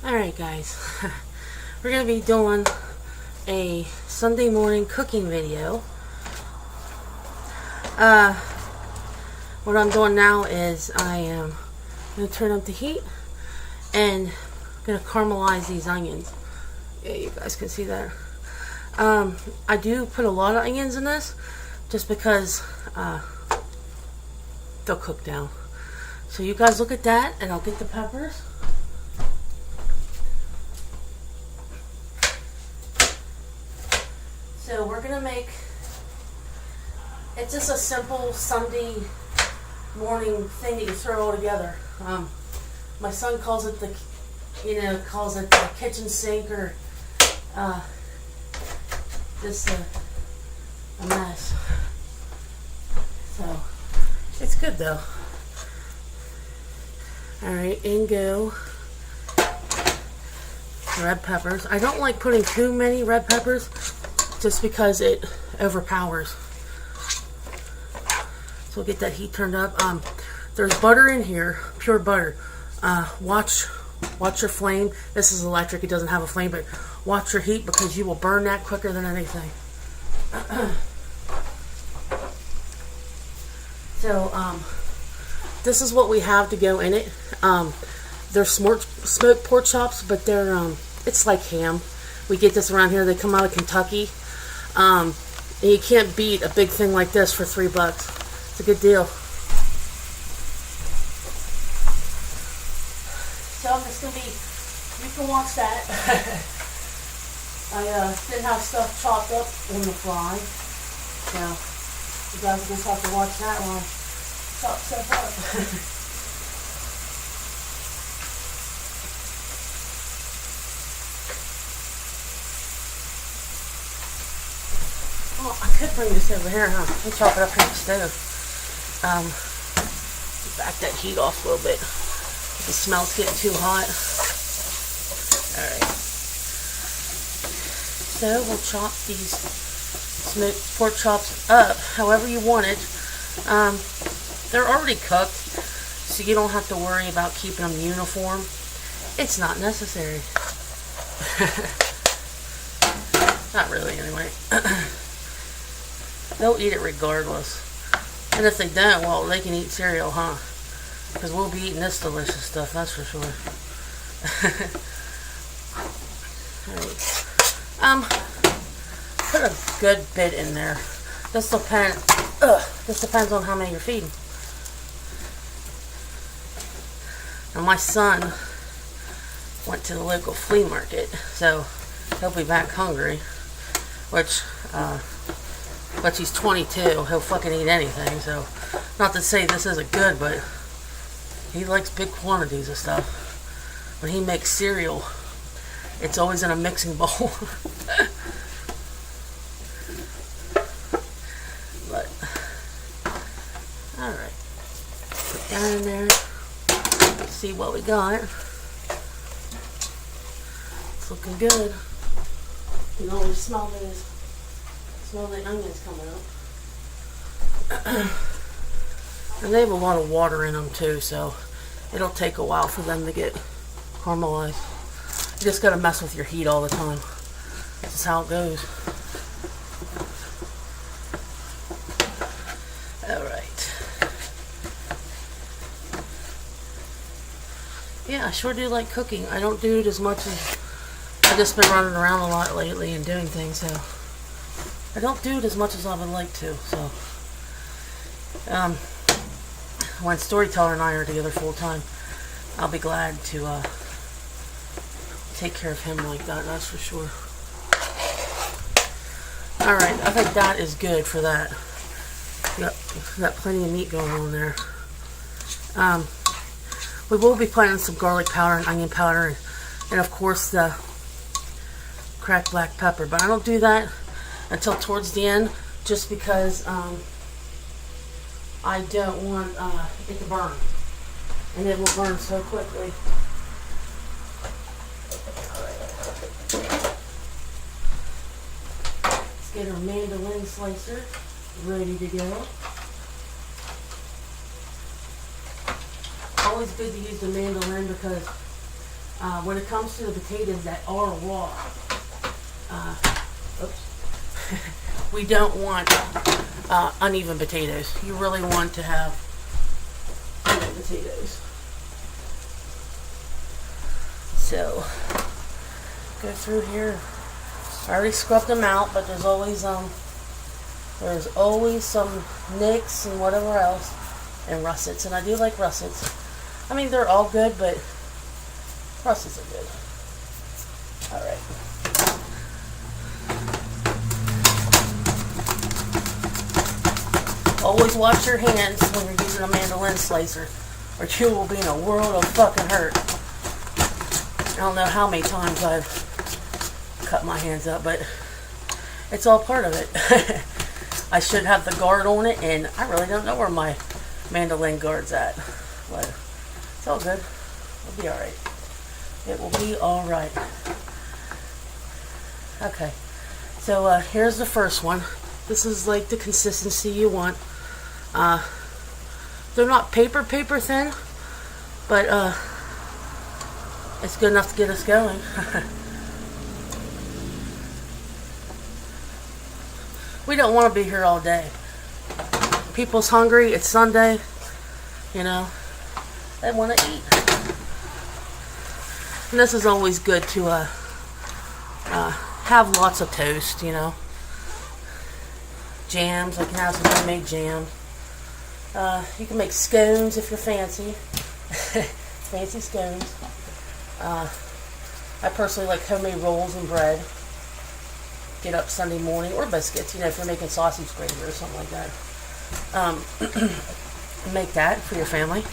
Alright guys, we're going to be doing a Sunday morning cooking video. What I'm doing now is I am going to turn up the heat and going to caramelize these onions. Yeah, you guys can see that. I do put a lot of onions in this just because they'll cook down. So you guys look at that and I'll get the peppers. So we're going to make, it's just a simple Sunday morning thing that you throw all together. My son calls it the kitchen sink, or just a mess. So it's good though. Alright, in go red peppers. I don't like putting too many red peppers just because it overpowers. So we'll get that heat turned up. There's butter in here, pure butter. Watch your flame. This is electric, it doesn't have a flame, but watch your heat because you will burn that quicker than anything. So this is what we have to go in it. They're smoked pork chops, but they're it's like ham. We get this around here. They come out of Kentucky. And you can't beat a big thing like this for $3. It's a good deal. So I'm just going to be, you can watch that. I didn't have stuff chopped up on the fly. So you guys just have to watch that one. Chop stuff up. Oh, I could bring this over here, huh? I'll chop it up here on the stove. Back that heat off a little bit. The smell's getting too hot. Alright. So we'll chop these smoked pork chops up however you want it. They're already cooked, so you don't have to worry about keeping them uniform. It's not necessary. Not really, anyway. They'll eat it regardless. And if they don't, well, they can eat cereal, huh? Because we'll be eating this delicious stuff, that's for sure. Alright. Put a good bit in there. This depends on how many you're feeding. Now my son went to the local flea market, so he'll be back hungry. Which, but he's 22, he'll fucking eat anything, so not to say this isn't good, but he likes big quantities of stuff. When he makes cereal, it's always in a mixing bowl. But alright, put that in there. See what we got. It's looking good. You can always smell the onions coming up. And they have a lot of water in them too, so it'll take a while for them to get caramelized. You just gotta mess with your heat all the time. This is how it goes. Alright. Yeah, I sure do like cooking. I don't do it as much as, I've just been running around a lot lately and doing things, so I don't do it as much as I would like to. So when Storyteller and I are together full time, I'll be glad to take care of him like that, that's for sure. Alright, I think that is good for that. Got plenty of meat going on there. We will be putting some garlic powder and onion powder and of course the cracked black pepper, but I don't do that until towards the end just because I don't want it to burn, and it will burn so quickly. Let's get our mandolin slicer ready to go. Always good to use the mandolin because when it comes to the potatoes that are raw, we don't want uneven potatoes. You really want to have even potatoes. So, go through here. I already scrubbed them out, but there's always some nicks and whatever else, and russets, and I do like russets. I mean, they're all good, but russets are good. All right. Always wash your hands when you're using a mandolin slicer, or you will be in a world of fucking hurt. I don't know how many times I've cut my hands up, but it's all part of it. I should have the guard on it, and I really don't know where my mandolin guard's at. But it's all good. It'll be alright. It will be alright. Okay. So here's the first one. This is like the consistency you want. They're not paper thin, but it's good enough to get us going. We don't want to be here all day. People's hungry. It's Sunday. You know, they want to eat. And this is always good to have lots of toast. You know, jams. I can have some homemade jam. You can make scones if you're fancy. Fancy scones. I personally like homemade rolls and bread. Get up Sunday morning, or biscuits, you know, if you're making sausage gravy or something like that. Make that for your family.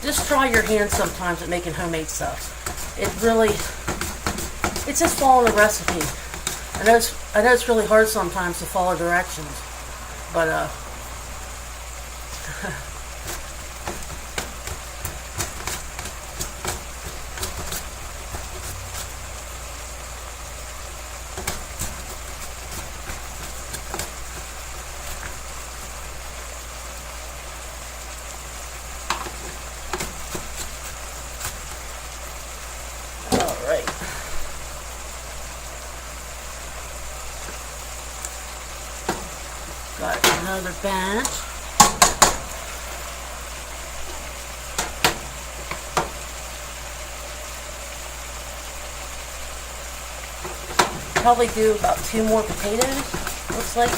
Just try your hand sometimes at making homemade stuff. It's just following a recipe. I know it's really hard sometimes to follow directions, but got another batch. Probably do about 2 more potatoes. Looks like.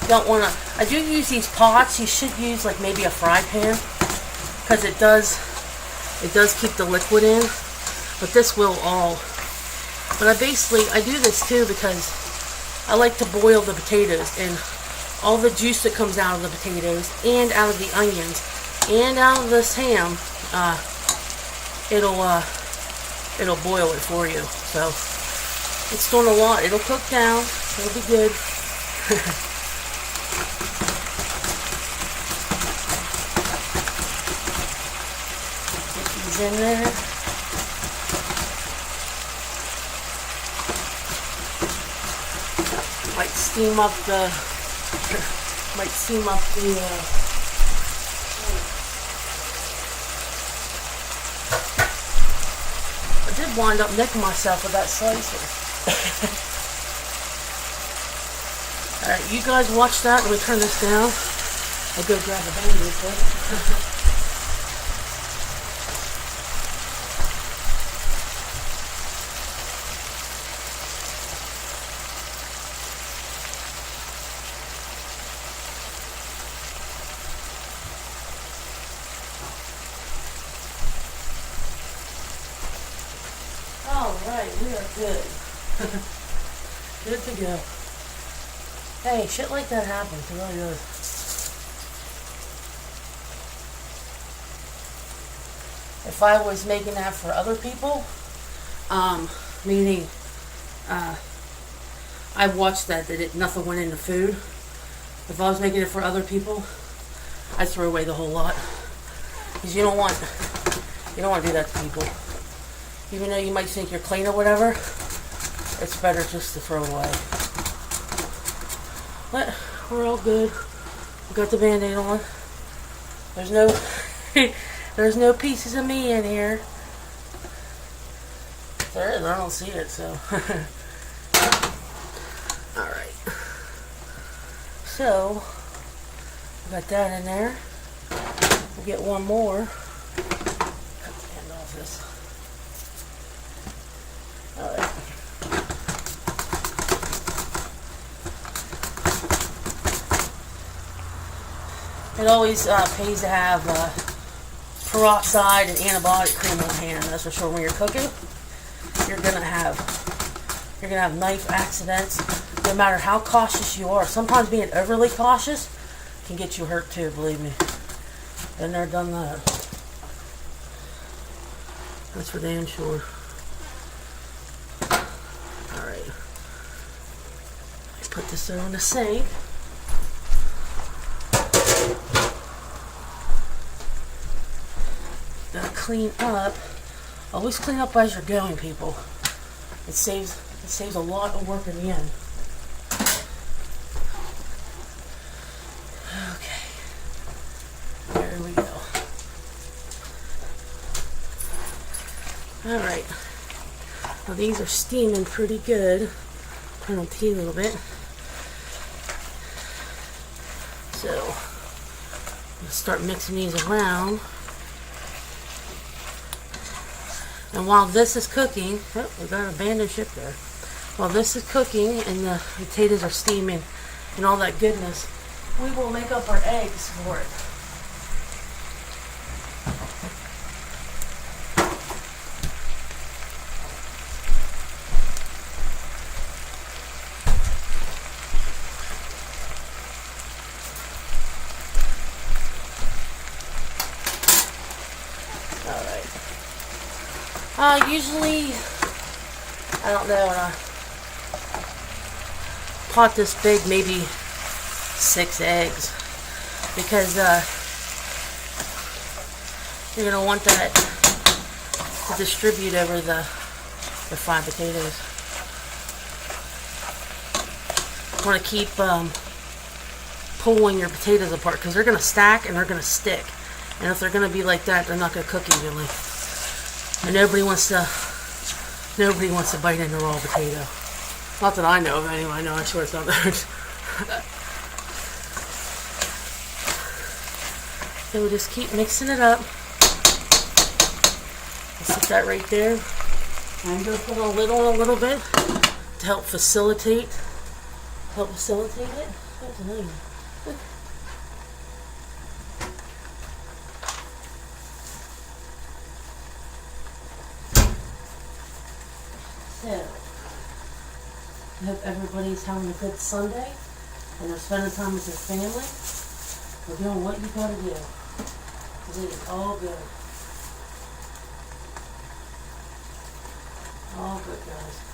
Don't want to. I do use these pots. You should use like maybe a fry pan, because it does keep the liquid in. But this will all. But I do this too because I like to boil the potatoes, and all the juice that comes out of the potatoes and out of the onions and out of this ham, it'll boil it for you. So it's doing a lot. It'll cook down. It'll be good. Get these in there. Might steam up the I did wind up nicking myself with that slicer. Alright, you guys watch that. Let me turn this down. I'll go grab a band real quick. Alright, we are good. Good to go. Hey, shit like that happens. It really does. If I was making that for other people, meaning, I watched that nothing went in the food. If I was making it for other people, I'd throw away the whole lot. Because you don't want to do that to people. Even though you might think you're clean or whatever, it's better just to throw it away. But we're all good. We got the Band-Aid on. There's There's no pieces of me in here. There is, I don't see it, so. Alright. So, got that in there. We'll get one more. Cut the end off this. Alright. It always pays to have peroxide and antibiotic cream on hand. That's for sure. When you're cooking, you're gonna have knife accidents. No matter how cautious you are, sometimes being overly cautious can get you hurt too. Believe me. Been there, done that. That's for damn sure. All right. Put this over in the sink. Gotta clean up. Always clean up as you're going, people. It saves a lot of work in the end. Okay. There we go. Alright. Well, these are steaming pretty good. Turn on the tea a little bit. So, I'm gonna start mixing these around. And while this is cooking, oh, we got a abandoned ship there. While this is cooking and the potatoes are steaming and all that goodness, we will make up our eggs for it. Usually, I don't know, in a pot this big, maybe 6 eggs, because you're going to want that to distribute over the 5 potatoes. You want to keep pulling your potatoes apart, because they're going to stack and they're going to stick. And if they're going to be like that, they're not going to cook evenly. And nobody wants to bite into raw potato. Not that I know of anyway. I know, I swear it's not there. So we'll just keep mixing it up. I'll set that right there. I'm going to put a lid on a little bit to help facilitate it. That's nice. So, I hope everybody's having a good Sunday and they're spending time with their family. We're doing what you gotta do. Because it is all good. All good, guys.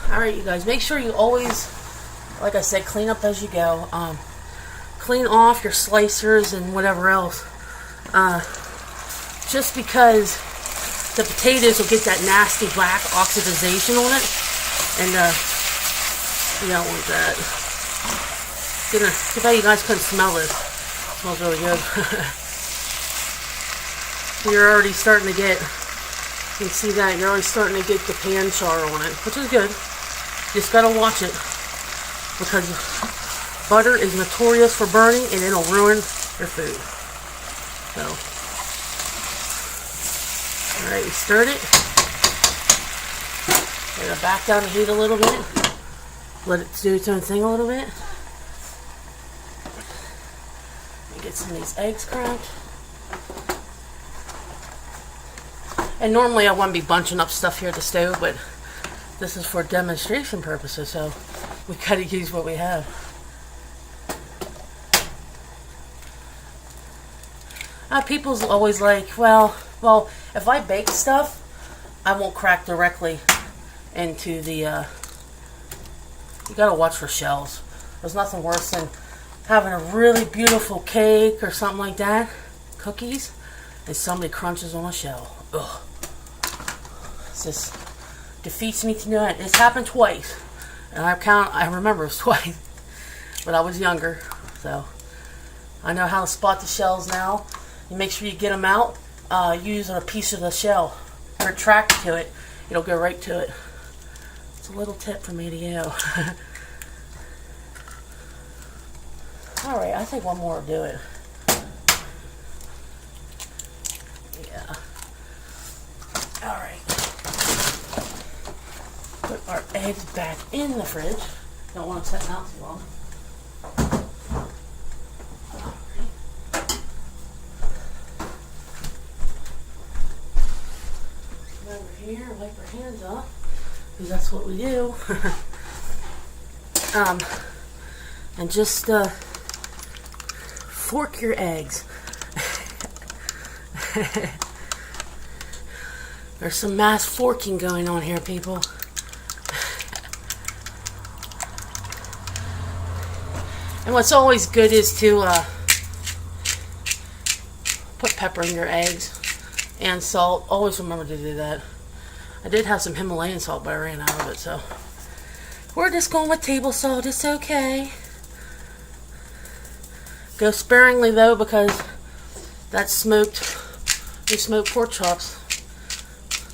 Alright, you guys, make sure you always, like I said, clean up as you go. Clean off your slicers and whatever else. Just because the potatoes will get that nasty black oxidization on it. And you don't want that. Too bad you guys couldn't smell this. It smells really good. You're already starting to get, you can see that, you're already starting to get the pan char on it, which is good. Just gotta watch it, because butter is notorious for burning and it'll ruin your food. So, alright, we stirred it. We're gonna back down the heat a little bit. Let it do its own thing a little bit. Get some of these eggs cracked. And normally I wouldn't be bunching up stuff here at the stove, but this is for demonstration purposes, so we gotta use what we have. People's always like, well, if I bake stuff, I won't crack directly into the, you gotta watch for shells. There's nothing worse than having a really beautiful cake or something like that, cookies, and somebody crunches on a shell. Ugh. It just defeats me to no end. It's happened twice, and I remember it was twice, but I was younger, so I know how to spot the shells now. You make sure you get them out. Use a piece of the shell, retract to it. It'll go right to it. It's a little tip from me to you. Alright, I think one more will do it. Yeah. Alright. Put our eggs back in the fridge. Don't want them sitting out too long. Here, wipe our hands off, because that's what we do. And just fork your eggs. There's some mass forking going on here, people. And what's always good is to put pepper in your eggs and salt. Always remember to do that. I did have some Himalayan salt, but I ran out of it, so we're just going with table salt. It's okay. Go sparingly though, because that's smoked pork chops.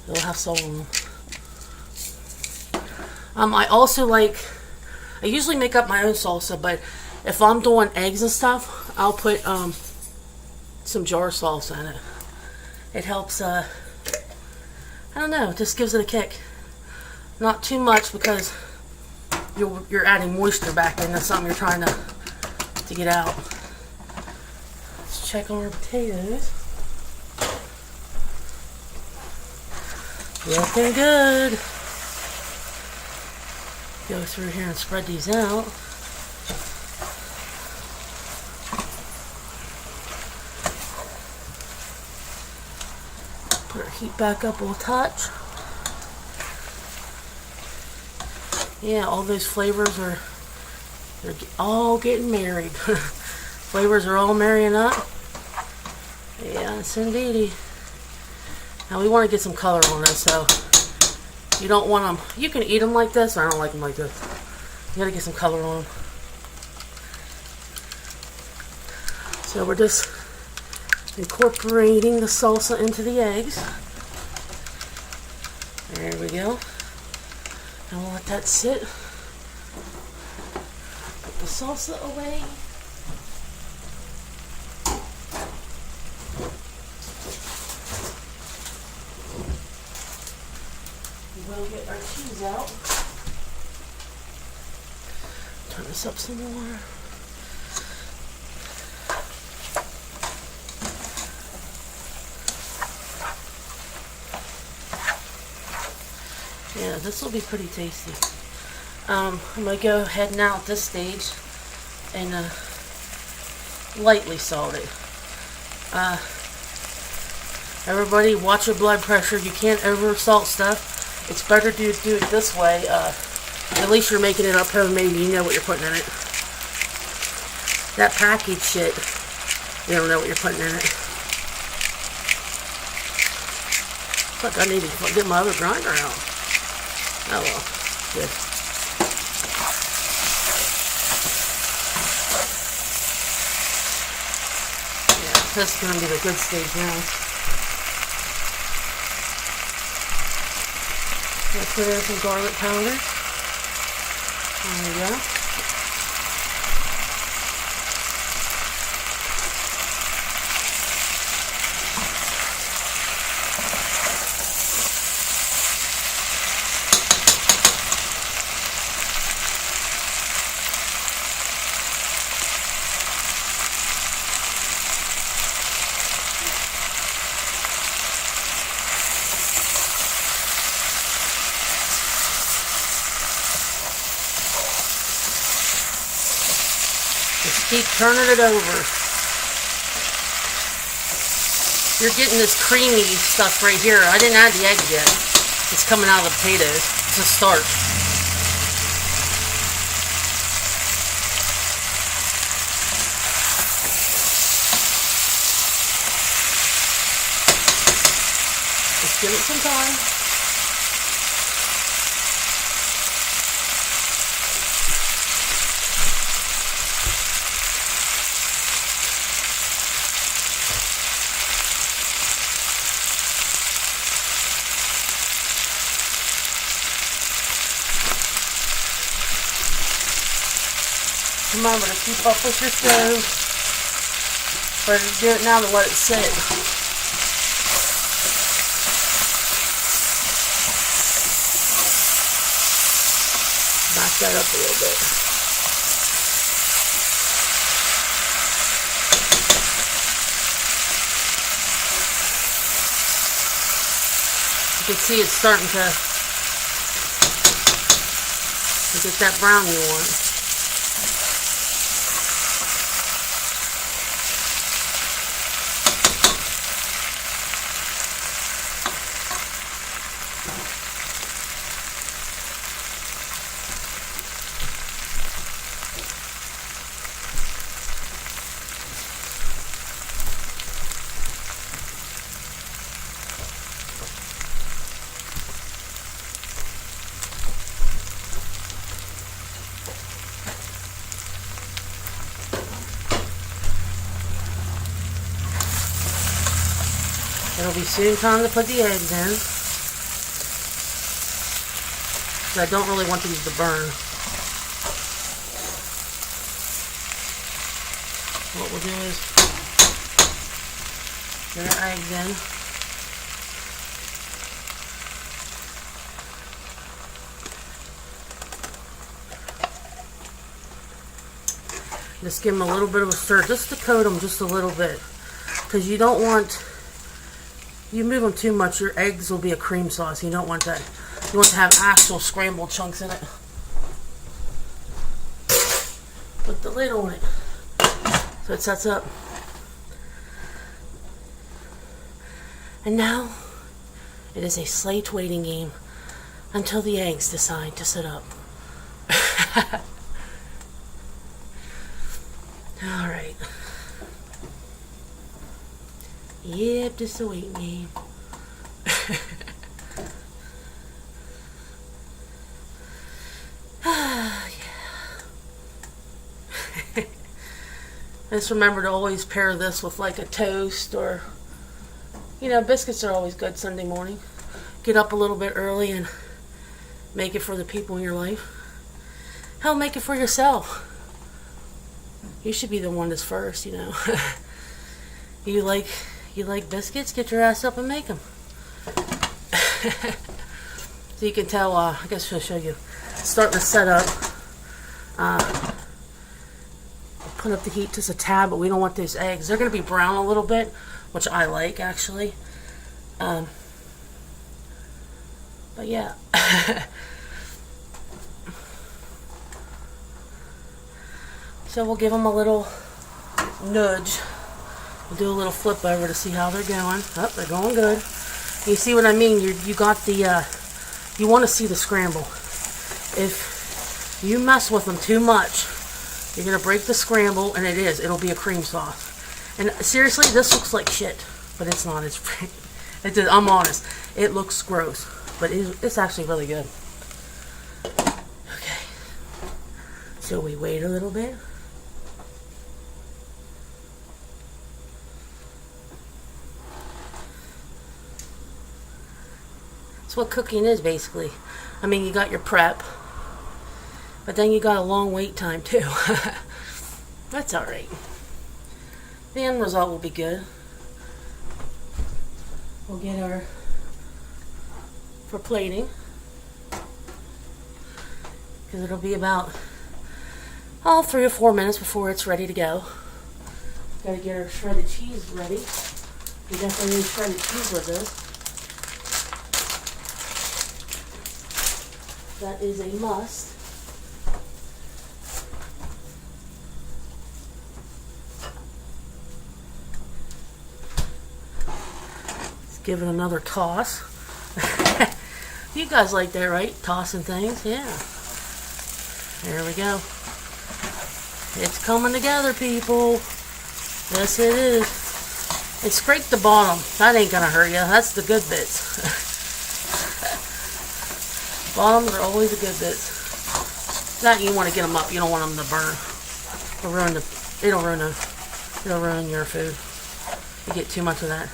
They'll have salt on them. I usually make up my own salsa, but if I'm doing eggs and stuff, I'll put some jar salsa in it. It helps, I don't know, it just gives it a kick. Not too much, because you're adding moisture back into something you're trying to get out. Let's check on our potatoes. Looking good. Go through here and spread these out. Put our heat back up a touch. Yeah, all those flavors they're all getting married. Flavors are all marrying up. Yes, indeedy. Now we want to get some color on this, so you don't want them. You can eat them like this, or I don't like them like this. You gotta get some color on them. So we're just incorporating the salsa into the eggs. There we go. And we'll let that sit. Put the salsa away. We'll get our cheese out. Turn this up some more. Yeah, this will be pretty tasty. I'm going to go ahead now at this stage and lightly salt it. Everybody, watch your blood pressure. You can't over salt stuff. It's better to do it this way. At least you're making it up homemade. You know what you're putting in it. That packaged shit, you don't know what you're putting in it. Fuck, I need to get my other grinder out. Oh well, good. Yeah, this is going to be the good stage now. Let's put in some garlic powder. There we go. Just keep turning it over. You're getting this creamy stuff right here. I didn't add the eggs yet. It's coming out of the potatoes. It's a start. give it some time. Remember to keep up with your stove. But do it now to let it sit. Back that up a little bit. You can see it's starting to get that brown you want. It'll be soon time to put the eggs in. I don't really want these to burn. What we'll do is get our eggs in. Just give them a little bit of a stir, just to coat them just a little bit. Because you don't want, you move them too much, your eggs will be a cream sauce. You don't want that. You want to have actual scrambled chunks in it. Put the lid on it so it sets up. And now it is a slight waiting game until the eggs decide to sit up. Alright. Yep, just a waiting game. Just remember to always pair this with like a toast, or, you know, biscuits are always good Sunday morning. Get up a little bit early and make it for the people in your life. Hell, make it for yourself. You should be the one that's first, you know. You like biscuits? Get your ass up and make them. So you can tell, I guess I'll show you. Starting to set up. Put up the heat just a tad, but we don't want those eggs. They're going to be brown a little bit, which I like, actually. But yeah. So we'll give them a little nudge. We'll do a little flip over to see how they're going. Oh, they're going good. You see what I mean? You got the, you want to see the scramble. If you mess with them too much, you're going to break the scramble, and it'll be a cream sauce. And seriously, this looks like shit, but it's not. I'm honest. It looks gross, but it's actually really good. Okay. So we wait a little bit. That's what cooking is, basically. I mean, you got your prep, but then you got a long wait time too. That's alright. The end result will be good. We'll get our, for plating, because it'll be about 3 or 4 minutes before it's ready to go. Gotta get our shredded cheese ready. We definitely need shredded cheese with this. That is a must. Let's give it another toss. You guys like that, right? Tossing things, yeah. There we go. It's coming together, people. Yes, it is. And scrape the bottom. That ain't gonna hurt you. That's the good bits. Bottoms are always the good bits. That you want to get them up. You don't want them to burn. It'll ruin your food. You get too much of that.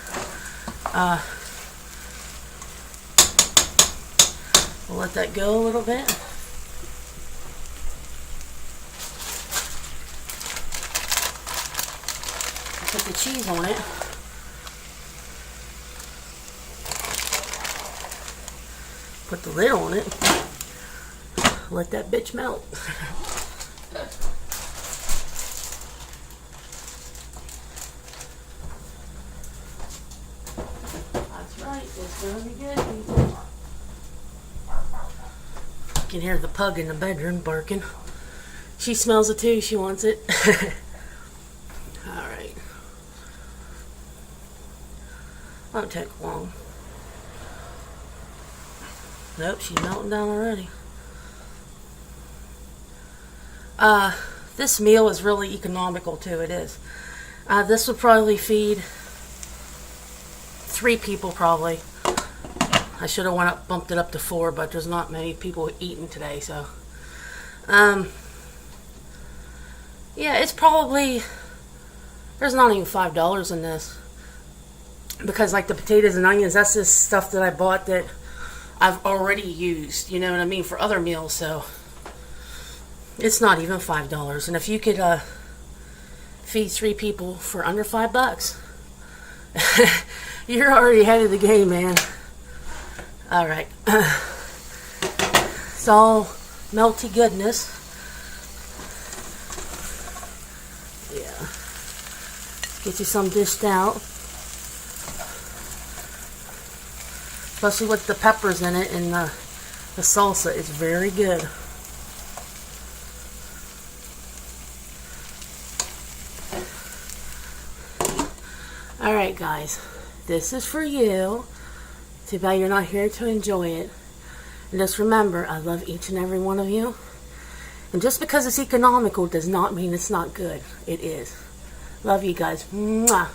We'll let that go a little bit. Put the cheese on it. Put the lid on it. Let that bitch melt. That's right. It's gonna be good, people. You can hear the pug in the bedroom barking. She smells it too. She wants it. Alright. Won't take long. Nope, she's melting down already. This meal is really economical too. It is. This would probably feed 3 people probably. I should have bumped it up to 4, but there's not many people eating today, so. Yeah, it's probably, there's not even $5 in this. Because like the potatoes and onions, that's just stuff that I bought that I've already used, you know what I mean, for other meals, so it's not even $5. And if you could feed 3 people for under $5, you're already ahead of the game, man. Alright. It's all melty goodness. Yeah. Get you some dished out. Especially with the peppers in it and the salsa. It's very good. Alright guys, this is for you. Too bad you're not here to enjoy it. And just remember, I love each and every one of you. And just because it's economical does not mean it's not good. It is. Love you guys. Mwah.